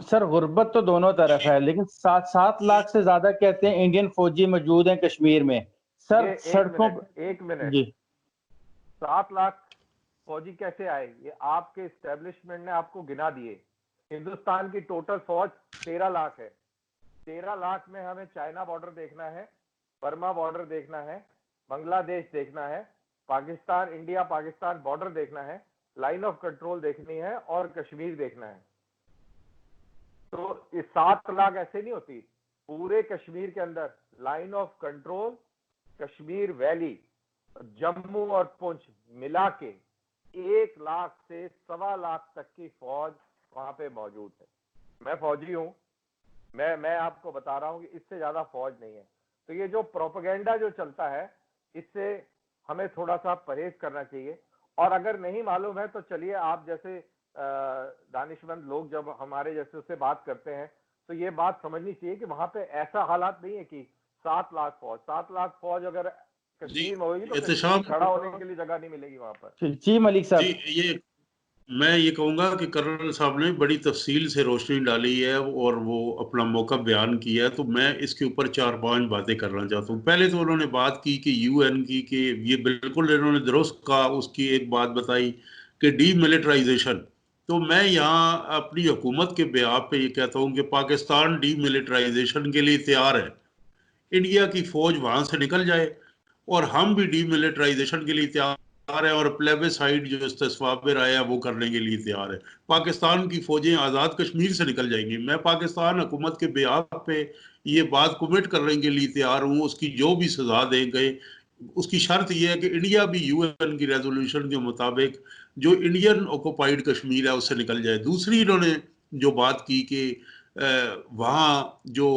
Sir गुर्बत तो दोनों तरफ है, लेकिन 7 लाख से ज्यादा कहते हैं इंडियन फौजी मौजूद हैं कश्मीर में सर। सड़कों एक मिनट जी 7 लाख फौजी कैसे आए? ये आपके इस्टेब्लिशमेंट ने आपको गिना दिए। हिंदुस्तान की टोटल फौज 13 लाख है। 13 लाख में हमें चाइना बॉर्डर देखना है, बर्मा बॉर्डर देखना है, बांग्लादेश देखना है, पाकिस्तान इंडिया पाकिस्तान बॉर्डर देखना है, लाइन ऑफ कंट्रोल देखनी है और कश्मीर देखना है। तो इस 7 लाख ऐसे नहीं होती। पूरे कश्मीर के अंदर line of control, Kashmir valley, Jammu और पुंछ मिला के 1 लाख से 1.25 लाख तक की फौज वहां पे मौजूद है। मैं फौजी हूं, मैं आपको बता रहा हूं कि इससे ज्यादा फौज नहीं है। तो ये जो प्रोपेगेंडा जो चलता है, इससे हमें थोड़ा सा परहेज करना चाहिए। और अगर नहीं मालूम है तो चलिए, आप जैसे दानिशमंद लोग जब हमारे जैसे उससे बात करते हैं तो ये बात समझनी चाहिए कि वहां पे ऐसा हालात नहीं है कि 7 लाख फौज अगर कश्मीर में होगी तो कश्मीर खड़ा होने के लिए जगह नहीं मिलेगी वहां पर। जी मलिक साहब, ये मैं ये कहूंगा कि कर्नल साहब ने बड़ी तफसील से रोशनी डाली है और वो अपना मौका बयान किया है, तो मैं इसके ऊपर 4-5 बातें करना चाहता हूँ। पहले तो उन्होंने बात की कि यूएन की, कि ये बिल्कुल इन्होंने दुरुस्त कहा। उसकी एक बात बताई कि डीमिलिटराइजेशन। तो मैं यहाँ अपनी हुकूमत के बेआब पे ये कहता हूँ कि पाकिस्तान डीमिलिटराइजेशन के लिए तैयार है। इंडिया की फौज वहां से निकल जाए और हम भी डीमिलिटराइजेशन के लिए तैयार है, और प्लेबिसाइड जो इस्तेस्वा पे आया वो करने के लिए तैयार है। पाकिस्तान की फौजें आज़ाद कश्मीर से निकल जाएंगी। मैं पाकिस्तान हुकूमत के बेआब पे ये बात कमिट करने के लिए तैयार हूँ। उसकी जो भी सजा दे गए, उसकी शर्त यह है कि इंडिया भी यूएन की रेजोल्यूशन के मुताबिक जो इंडियन ऑक्युपाइड कश्मीर है उससे निकल जाए। दूसरी इन्होंने जो बात की कि वहाँ जो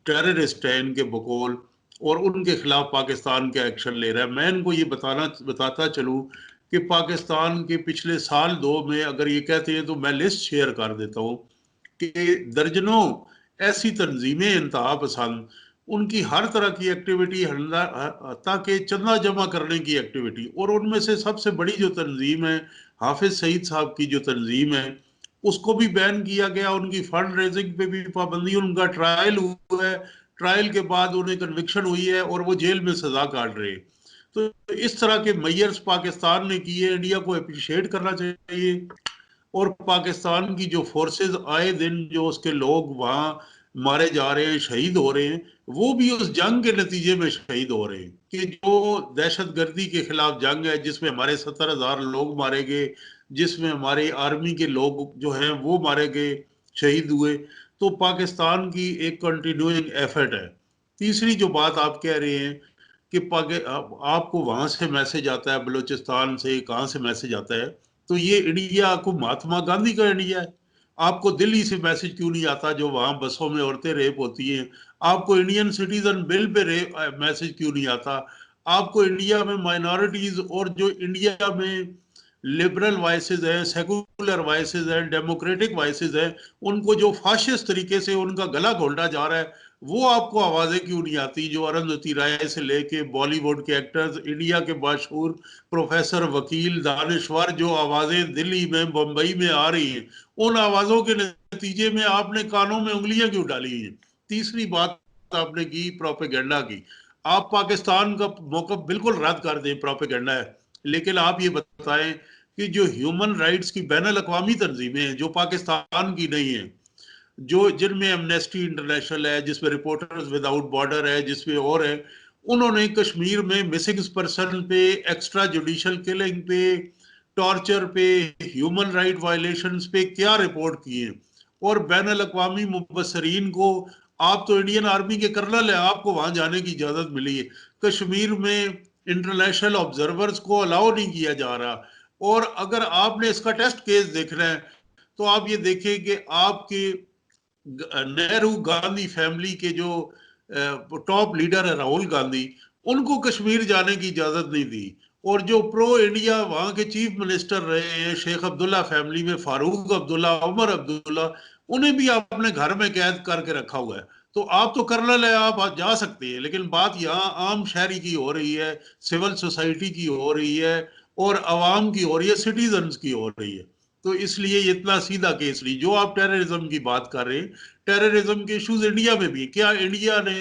टेररिस्ट हैं इनके बकौल, और उनके खिलाफ पाकिस्तान क्या एक्शन ले रहा है। मैं इनको ये बताता चलूँ कि पाकिस्तान के पिछले साल 2 में अगर ये कहते हैं तो मैं लिस्ट शेयर कर देता हूँ कि दर्जनों ऐसी तंजीमें इंतहा पसंद, उनकी हर तरह की एक्टिविटी, ताकि चंदा जमा करने की एक्टिविटी, और उनमें से सबसे बड़ी जो तंजीम है हाफिज सईद साहब की जो तंजीम है, उसको भी बैन किया गया। उनकी फंड रेजिंग पे भी पाबंदी। उनका ट्रायल हुआ है, ट्रायल के बाद उन्हें कन्विक्शन हुई है और वो जेल में सजा काट रहे हैं। तो इस तरह के मैयर्स पाकिस्तान ने किए, इंडिया को अप्रिशिएट करना चाहिए। और पाकिस्तान की जो फोर्सेस आए दिन जो उसके लोग वहाँ मारे जा रहे हैं, शहीद हो रहे हैं, वो भी उस जंग के नतीजे में शहीद हो रहे हैं। कि जो दहशतगर्दी के खिलाफ जंग है जिसमें हमारे 70,000 लोग मारे गए, जिसमें हमारे आर्मी के लोग जो हैं वो मारे गए, शहीद हुए, तो पाकिस्तान की एक कंटिन्यूइंग एफर्ट है। तीसरी जो बात आप कह रहे हैं कि आपको वहां से मैसेज आता है, बलूचिस्तान से कहाँ से मैसेज आता है, तो ये इंडिया को महात्मा गांधी का इंडिया है। आपको दिल्ली से मैसेज क्यों नहीं आता जो वहां बसों में औरतें रेप होती हैं? आपको Indian citizen bill pay message क्यों नहीं आता? आपको इंडिया में माइनॉरिटीज और जो इंडिया में लिबरल वॉइसेस हैं, सेकुलर वॉइसेस हैं, डेमोक्रेटिक वॉइसेस हैं, उनको जो फाशिस्ट तरीके से उनका गला घोंटा जा रहा है, वो आपको आवाजें क्यों नहीं आती? जो अरुंधति राय से लेके बॉलीवुड के एक्टर्स, इंडिया के मशहूर प्रोफेसर, वकील, दानिश्वर, जो आवाजें दिल्ली में, बंबई में आ रही हैं, उन आवाजों के नतीजे में आपने कानों में उंगलियां क्यों डाली हैं? तीसरी बात आपने की प्रोपेगेंडा की। आप पाकिस्तान का मौकफ बिल्कुल रद्द कर दें, प्रोपेगेंडा है, लेकिन आप ये बताएं कि जो ह्यूमन राइट्स की बैनुल अक़वामी तंजीमें हैं जो पाकिस्तान की नहीं है, जो जिनमें एमनेस्टी इंटरनेशनल है, जिसमें रिपोर्टर्स विदाउट बॉर्डर है, जिसमें और है, उन्होंने कश्मीर में मिसिंग पर्सन पे, एक्स्ट्रा जुडिशियल किलिंग पे, टॉर्चर पे, ह्यूमन राइट वायलेशंस पे क्या रिपोर्ट किए? और बैनुल अक़वामी मुबसरीन को, आप तो इंडियन आर्मी के कर्नल है, आपको वहां जाने की इजाजत मिली है, कश्मीर में इंटरनेशनल ऑब्जर्वर्स को अलाउ नहीं किया जा रहा। और अगर आपने इसका टेस्ट केस देखना है तो आप ये देखें कि आपके नेहरू गांधी फैमिली के जो टॉप लीडर है राहुल गांधी, उनको कश्मीर जाने की इजाजत नहीं दी। और जो प्रो इंडिया वहां के चीफ मिनिस्टर रहे हैं शेख अब्दुल्ला फैमिली में, फारूक अब्दुल्ला, उमर अब्दुल्ला, उन्हें भी आपने घर में कैद करके रखा हुआ है। तो आप तो कर्नल है, आप जा सकते हैं, लेकिन बात यहाँ आम शहरी की हो रही है, सिविल सोसाइटी की हो रही है, और अवाम की हो रही है, सिटीजन्स की हो रही है। तो इसलिए ये इतना सीधा केस नहीं। जो आप टेररिज्म की बात कर रहे हैं, टेररिज्म के इश्यूज इंडिया में भी। क्या इंडिया ने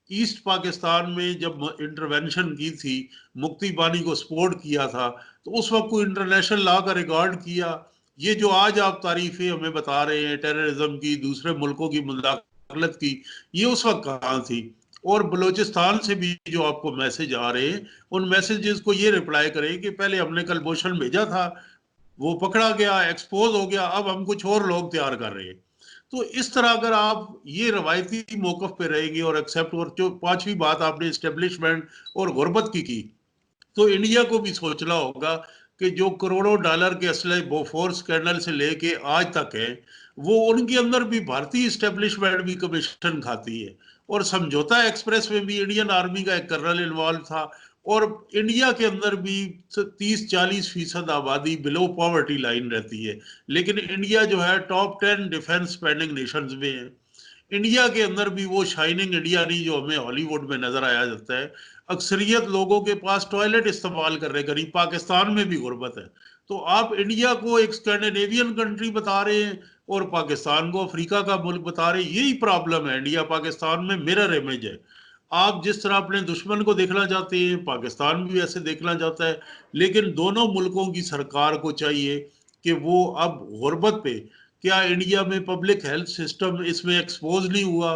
ईस्ट पाकिस्तान में जब इंटरवेंशन की थी, मुक्ति बानी को सपोर्ट किया था, तो उस वक्त कोई इंटरनेशनल लॉ का रिकॉर्ड किया? ये जो आज आप तारीफें हमें बता रहे हैं टेररिज्म की, दूसरे मुल्कों की मुदाखलत की, ये उस वक्त कहाँ थी? और बलूचिस्तान से भी जो आपको मैसेज आ रहे हैं, उन मैसेजेस को ये रिप्लाई करें कि पहले हमने कलभूषण भेजा था, वो पकड़ा गया, एक्सपोज हो गया, अब हम कुछ और लोग तैयार कर रहे हैं। तो इस तरह अगर आप ये रवायती मौकफ पे रहेंगे और एक्सेप्ट, और जो पांचवी बात आपने इस्टेब्लिशमेंट और गुर्बत की, तो इंडिया को भी सोचना होगा कि जो करोड़ों डॉलर के असले बोफोर्स स्कैंडल से लेके आज तक है, वो उनके अंदर भी भारतीय इस्टेब्लिशमेंट भी कमीशन खाती है। और समझौता एक्सप्रेस में भी इंडियन आर्मी का एक कर्नल इन्वॉल्व था। और इंडिया के अंदर भी 30-40% आबादी बिलो पॉवर्टी लाइन रहती है, लेकिन इंडिया जो है टॉप 10 डिफेंस स्पेंडिंग नेशंस में है। इंडिया के अंदर भी वो शाइनिंग इंडिया नहीं जो हमें हॉलीवुड में नजर आया जाता है। अक्सरियत लोगों के पास टॉयलेट इस्तेमाल कर रहे, गरीब पाकिस्तान में भी गुर्बत है। तो आप इंडिया को एक स्कैंडिनेवियन कंट्री बता रहे हैं और पाकिस्तान को अफ्रीका का मुल्क बता रहे हैं। यही प्रॉब्लम है इंडिया पाकिस्तान में, मिरर इमेज है। आप जिस तरह अपने दुश्मन को देखना चाहते हैं, पाकिस्तान भी ऐसे देखना चाहता है। लेकिन दोनों मुल्कों की सरकार को चाहिए कि वो अब गुर्बत पे, क्या इंडिया में पब्लिक हेल्थ सिस्टम इसमें एक्सपोज नहीं हुआ?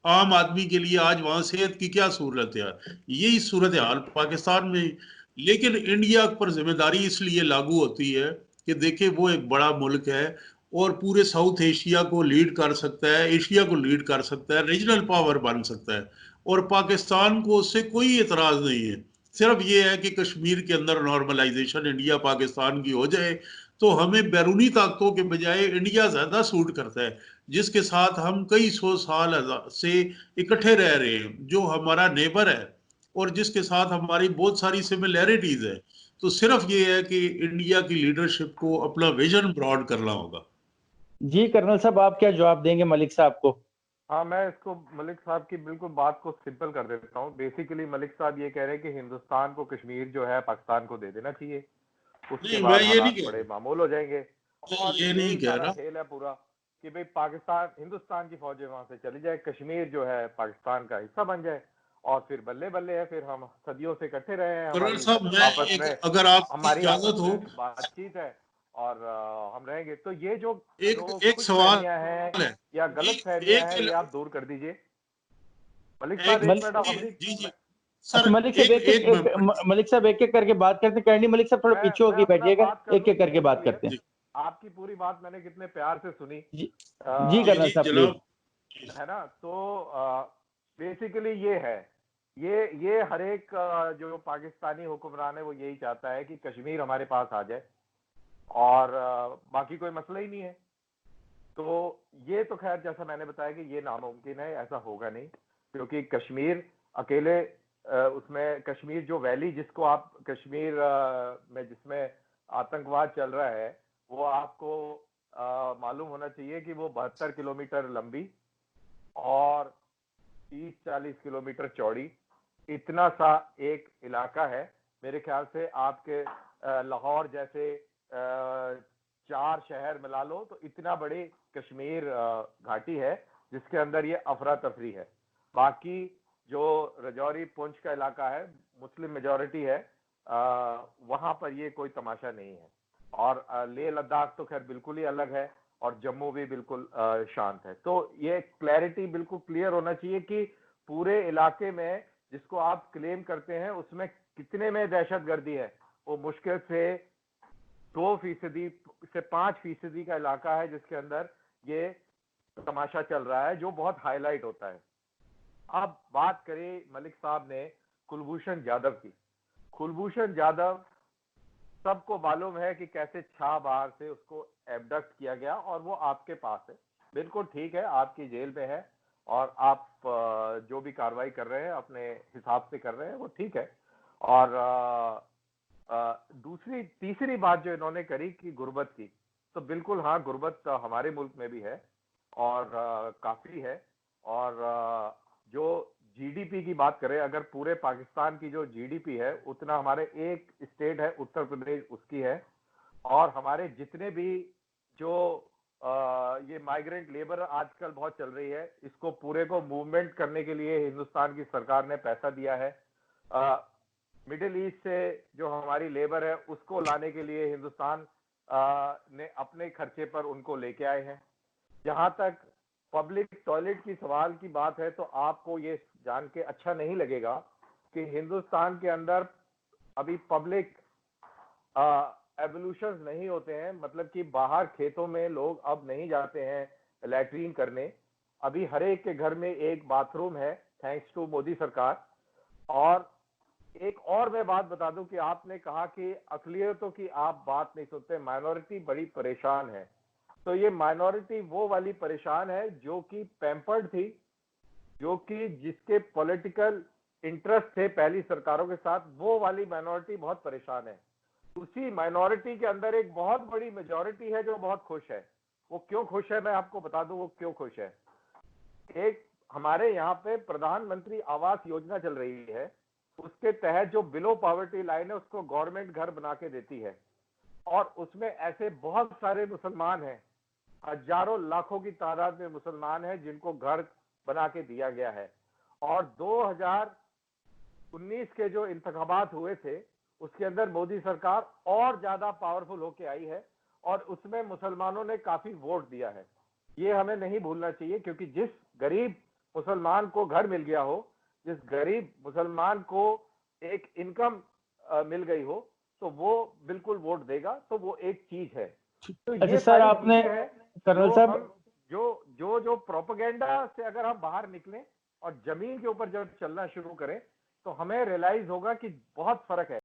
आम आदमी के लिए आज वहां सेहत की क्या सूरत है? यही सूरत हाल पाकिस्तान में। लेकिन इंडिया पर जिम्मेदारी इसलिए लागू होती है कि देखिए वो एक बड़ा मुल्क है और पूरे साउथ एशिया को लीड कर सकता है, एशिया को लीड कर सकता है, रीजनल पावर बन सकता है। और पाकिस्तान को उससे कोई एतराज नहीं है। सिर्फ ये है कि कश्मीर के अंदर नॉर्मलाइजेशन इंडिया पाकिस्तान की हो जाए, तो हमें बैरूनी ताकतों के बजाय इंडिया ज्यादा सूट करता है, जिसके साथ हम कई सौ साल से इकट्ठे रह रहे हैं, जो हमारा नेबर है और जिसके साथ हमारी बहुत सारी सिमिलैरिटीज है। तो सिर्फ ये है कि इंडिया की लीडरशिप को अपना विजन ब्रॉड करना होगा। जी कर्नल साहब, आप क्या जवाब देंगे मलिक साहब को? हाँ, मैं इसको मलिक साहब की बिल्कुल बात को सिंपल कर देता हूँ। बेसिकली मलिक साहब ये कह रहे हैं कि हिंदुस्तान को कश्मीर जो है पाकिस्तान को दे देना चाहिए, उसके नहीं, मैं बाद ये नहीं हालात कह बड़े मामूल हो जाएंगे। और ये नहीं यही कह सारा रहा। खेल है पूरा कि भाई पाकिस्तान, हिंदुस्तान की फौजें वहां से चली जाए, कश्मीर जो है पाकिस्तान का हिस्सा बन जाए, और फिर बल्ले बल्ले है, फिर हम सदियों से इकट्ठे रहे हैं, करण हमारी साहब, मैं आपस में अगर आपकी हमारी आपस इजाजत हो, में बातचीत है, और हम रहेंगे। तो ये जो एक खुश सवाल फहमियां हैं है। या जी, गलत फहमियां हैं, एक ये आप दूर कर दीजिए। मलिक साहब एक एक मल, मिनट, आप अपनी जी जी अच्छा सर, मलिक साहब, एक एक एक, एक एक मिनट। मलिक साहब एक एक करके बात करते हैं। कैंडी मलिक साहब थोड़ा पीछे मैं होके अपना बैठिएगा, बात कर एक लूं एक करके क्लियर बात क्लियर। करते हैं। जी आपकी पूरी बात मैंने कितने प्यार से सुनी, जी जी आ, जी कर्नल जी साहब प्लीज। जनाब। है ना? तो बेसिकली ये है, ये हर एक जो पाकिस्तानी हुक्मरान है वो यही चाहता है कि कश्मीर हमारे पास आ जाए, और बाकी कोई मसला ही नहीं है। तो ये तो खैर जैसा मैंने बताया कि ये नामुमकिन है, ऐसा होगा नहीं, क्योंकि कश्मीर अकेले उसमें कश्मीर जो वैली जिसको आप कश्मीर में जिसमें आतंकवाद चल रहा है, वो आपको मालूम होना चाहिए कि वो 72 किलोमीटर लंबी और 30-40 किलोमीटर चौड़ी, इतना सा एक इलाका है। मेरे ख्याल से आपके लाहौर जैसे 4 शहर मिला लो तो इतना बड़ी कश्मीर घाटी है, जिसके अंदर ये अफरा तफरी है। बाकी जो रजौरी पुंछ का इलाका है, मुस्लिम मेजोरिटी है, वहां पर ये कोई तमाशा नहीं है। और लेह लद्दाख तो खैर बिल्कुल ही अलग है, और जम्मू भी बिल्कुल शांत है। तो ये क्लैरिटी बिल्कुल क्लियर होना चाहिए कि पूरे इलाके में जिसको आप क्लेम करते हैं उसमें कितने में दहशतगर्दी है। वो मुश्किल से 2% से 5% का इलाका है जिसके अंदर ये तमाशा चल रहा है, जो बहुत हाईलाइट होता है। अब बात करें, मलिक साहब ने कुलभूषण जाधव की। कुलभूषण जाधव सबको मालूम है कि कैसे बाहर से उसको एबडक्ट किया गया, और वो आपके पास है। बिल्कुल ठीक है, आपकी जेल में है, और आप जो भी कार्रवाई कर रहे हैं अपने हिसाब से कर रहे हैं, वो ठीक है। और दूसरी तीसरी बात जो इन्होंने करी कि गुर्बत की, तो बिल्कुल हाँ, गुर्बत हमारे मुल्क में भी है, और काफी है। और जो जीडीपी की बात करें, अगर पूरे पाकिस्तान की जो जीडीपी है उतना हमारे एक स्टेट है उत्तर प्रदेश उसकी है, और हमारे जितने भी जो ये माइग्रेंट लेबर आजकल बहुत चल रही है, इसको पूरे को मूवमेंट करने के लिए हिंदुस्तान की सरकार ने पैसा दिया है। मिडिल ईस्ट से जो हमारी लेबर है उसको लाने के लिए हिंदुस्तान ने अपने खर्चे पर उनको लेके आए हैं। जहां तक पब्लिक टॉयलेट की सवाल की बात है, तो आपको ये जान के अच्छा नहीं लगेगा कि हिंदुस्तान के अंदर अभी पब्लिक एवोल्यूशन नहीं होते हैं, मतलब कि बाहर खेतों में लोग अब नहीं जाते हैं लैट्रीन करने। अभी हर एक के घर में एक बाथरूम है, थैंक्स टू मोदी सरकार। और एक और मैं बात बता दूं कि आपने कहा कि अकलियतों की आप बात नहीं सुनते, माइनॉरिटी बड़ी परेशान है। तो ये माइनॉरिटी वो वाली परेशान है जो कि पैम्पर्ड थी, जो कि जिसके पॉलिटिकल इंटरेस्ट थे पहली सरकारों के साथ, वो वाली माइनॉरिटी बहुत परेशान है। उसी माइनॉरिटी के अंदर एक बहुत बड़ी मेजॉरिटी है जो बहुत खुश है। वो क्यों खुश है मैं आपको बता दूं वो क्यों खुश है। एक हमारे यहाँ पे प्रधानमंत्री आवास योजना चल रही है, उसके तहत जो बिलो पॉवर्टी लाइन है उसको गवर्नमेंट घर बना के देती है, और उसमें ऐसे बहुत सारे मुसलमान हैं, हजारों लाखों की तादाद में मुसलमान हैं जिनको घर बना के दिया गया है। और 2019 के जो इंतखाबात हुए थे उसके अंदर मोदी सरकार और ज्यादा पावरफुल होके आई है, और उसमें मुसलमानों ने काफी वोट दिया है। ये हमें नहीं भूलना चाहिए, क्योंकि जिस गरीब मुसलमान को घर मिल गया हो, जिस गरीब मुसलमान को एक इनकम मिल गई हो, तो वो बिल्कुल वोट देगा। तो वो एक चीज है। तो अच्छा ये सर, सारी आपने चीजें हैं कर्नल जो साहब हम जो प्रोपेगेंडा से अगर हम बाहर निकलें और जमीन के ऊपर जब चलना शुरू करें, तो हमें रियलाइज होगा कि बहुत फर्क है।